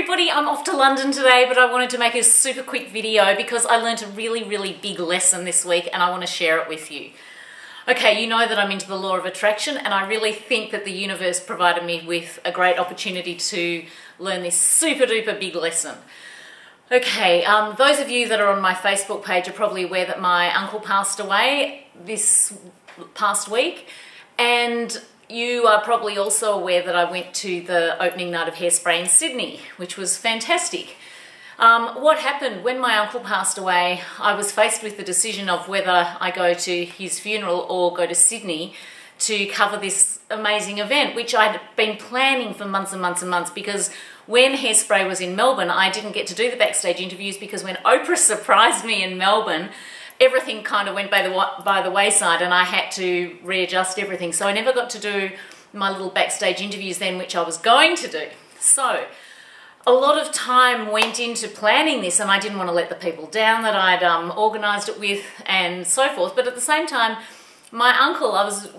everybody, I'm off to London today, but I wanted to make a super quick video because I learned a really big lesson this week and I want to share it with you. Okay, you know that I'm into the law of attraction and I really think that the universe provided me with a great opportunity to learn this super duper big lesson. Okay, those of you that are on my Facebook page are probably aware that my uncle passed away this past week, and you are probably also aware that I went to the opening night of Hairspray in Sydney, which was fantastic. What happened when my uncle passed away, I was faced with the decision of whether I go to his funeral or go to Sydney to cover this amazing event, which I'd been planning for months and months and months, because when Hairspray was in Melbourne, I didn't get to do the backstage interviews because when Oprah surprised me in Melbourne, everything kind of went by the wayside and I had to readjust everything. So I never got to do my little backstage interviews then, which I was going to do. So a lot of time went into planning this and I didn't want to let the people down that I'd organised it with and so forth. But at the same time, my uncle, I was,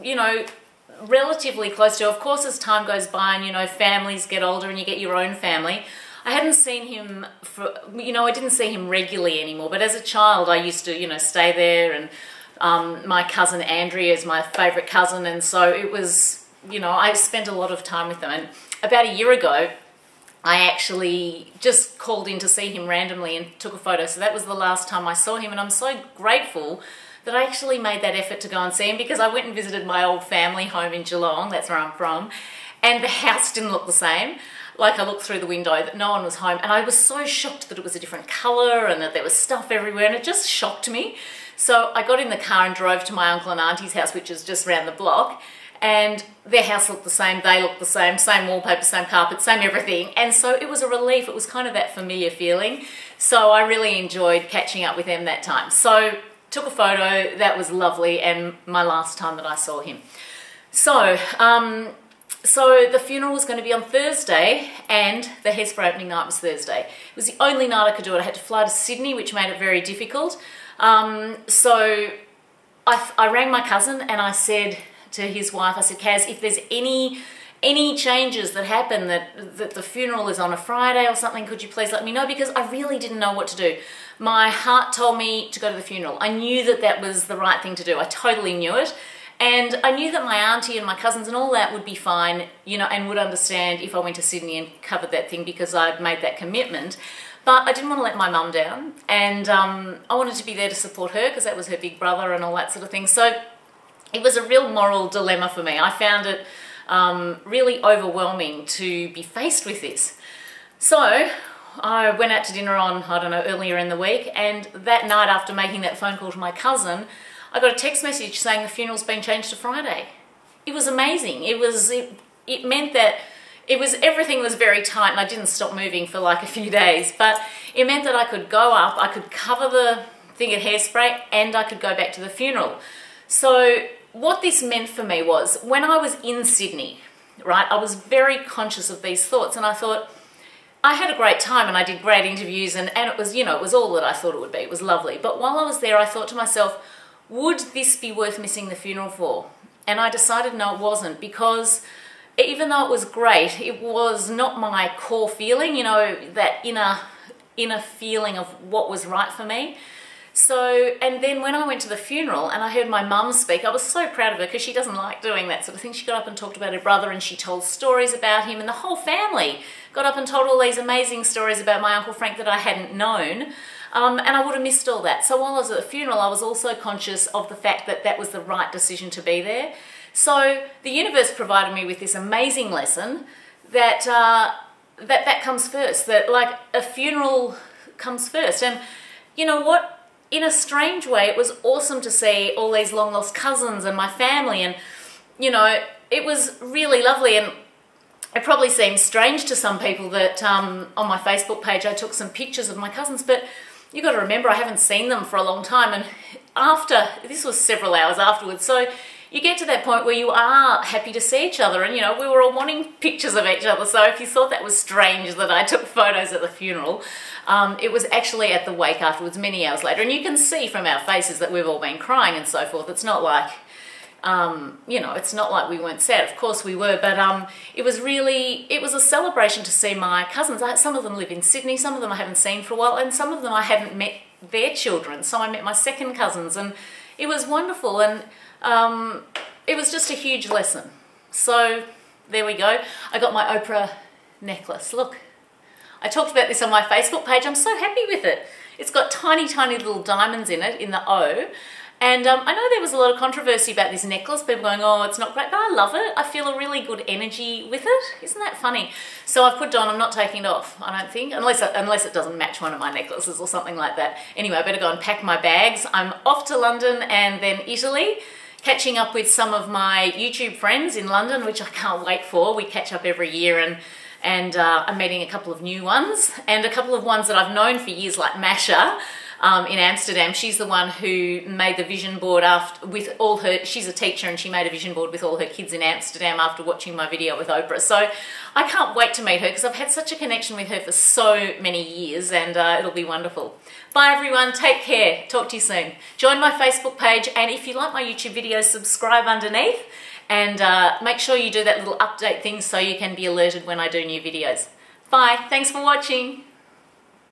relatively close to. Of course, as time goes by and, families get older and you get your own family, I hadn't seen him for, I didn't see him regularly anymore. But as a child, I used to, stay there, and my cousin Andrea is my favourite cousin. And so it was, I spent a lot of time with them. And about a year ago, I actually just called in to see him randomly and took a photo. So that was the last time I saw him. And I'm so grateful that I actually made that effort to go and see him, because I went and visited my old family home in Geelong, that's where I'm from, and the house didn't look the same. Like, I looked through the window, that no one was home, and I was so shocked that it was a different colour and that there was stuff everywhere, and it just shocked me. So I got in the car and drove to my uncle and auntie's house, which is just round the block, and their house looked the same, they looked the same wallpaper, same carpet, same everything. And so it was a relief. It was kind of that familiar feeling. So I really enjoyed catching up with them that time. So took a photo, that was lovely, and my last time that I saw him. So, so the funeral was going to be on Thursday and the Hairspray opening night was Thursday. It was the only night I could do it. I had to fly to Sydney, which made it very difficult. So I rang my cousin and I said to his wife, I said, Kaz, if there's any changes that happen, that the funeral is on a Friday or something, could you please let me know? Because I really didn't know what to do. My heart told me to go to the funeral. I knew that that was the right thing to do. I totally knew it. And I knew that my auntie and my cousins and all that would be fine, and would understand if I went to Sydney and covered that thing, because I'd made that commitment. But I didn't want to let my mum down, and I wanted to be there to support her because that was her big brother and all that sort of thing. So it was a real moral dilemma for me. I found it really overwhelming to be faced with this. So I went out to dinner on, earlier in the week, and that night after making that phone call to my cousin, I got a text message saying the funeral's been changed to Friday. It was amazing. It meant that everything was very tight and I didn't stop moving for like a few days, but it meant that I could go up, I could cover the thing at Hairspray, and I could go back to the funeral. So what this meant for me was, when I was in Sydney, right, I was very conscious of these thoughts, and I thought, I had a great time and I did great interviews, and it was, it was all that I thought it would be. It was lovely. But while I was there, I thought to myself, would this be worth missing the funeral for? And I decided no, it wasn't, because even though it was great, it was not my core feeling, that inner feeling of what was right for me. So, and then when I went to the funeral and I heard my mum speak, I was so proud of her, because she doesn't like doing that sort of thing. She got up and talked about her brother, and she told stories about him, and the whole family got up and told all these amazing stories about my Uncle Frank that I hadn't known. And I would have missed all that. So while I was at the funeral, I was also conscious of the fact that that was the right decision to be there. So the universe provided me with this amazing lesson that that comes first, that like a funeral comes first. And you know what? In a strange way, it was awesome to see all these long lost cousins and my family, and it was really lovely. And it probably seems strange to some people that on my Facebook page I took some pictures of my cousins, but you've got to remember I haven't seen them for a long time, and this was several hours afterwards, so you get to that point where you are happy to see each other, and we were all wanting pictures of each other. So if you thought that was strange that I took photos at the funeral, it was actually at the wake afterwards, many hours later, and you can see from our faces that we've all been crying and so forth. It's not like You know, it's not like we weren't sad. Of course we were, but it was a celebration to see my cousins. Some of them live in Sydney, some of them I haven't seen for a while, and some of them I hadn't met their children. So I met my second cousins, and it was wonderful, and it was just a huge lesson. So there we go. I got my Oprah necklace. Look, I talked about this on my Facebook page. I'm so happy with it. It's got tiny, tiny little diamonds in it, in the O. And I know there was a lot of controversy about this necklace, people going, oh, it's not great, but I love it. I feel a really good energy with it. Isn't that funny? So I've put it on, I'm not taking it off, I don't think, unless it doesn't match one of my necklaces or something like that. Anyway, I better go and pack my bags. I'm off to London and then Italy, catching up with some of my YouTube friends in London, which I can't wait for. We catch up every year, and I'm meeting a couple of new ones, and a couple of ones that I've known for years, like Masha, in Amsterdam. She's the one who made the vision board with all her, she's a teacher, and she made a vision board with all her kids in Amsterdam after watching my video with Oprah. So I can't wait to meet her because I've had such a connection with her for so many years, and it'll be wonderful. Bye everyone, take care, talk to you soon. Join my Facebook page, and if you like my YouTube videos, subscribe underneath, and make sure you do that little update thing so you can be alerted when I do new videos. Bye, thanks for watching.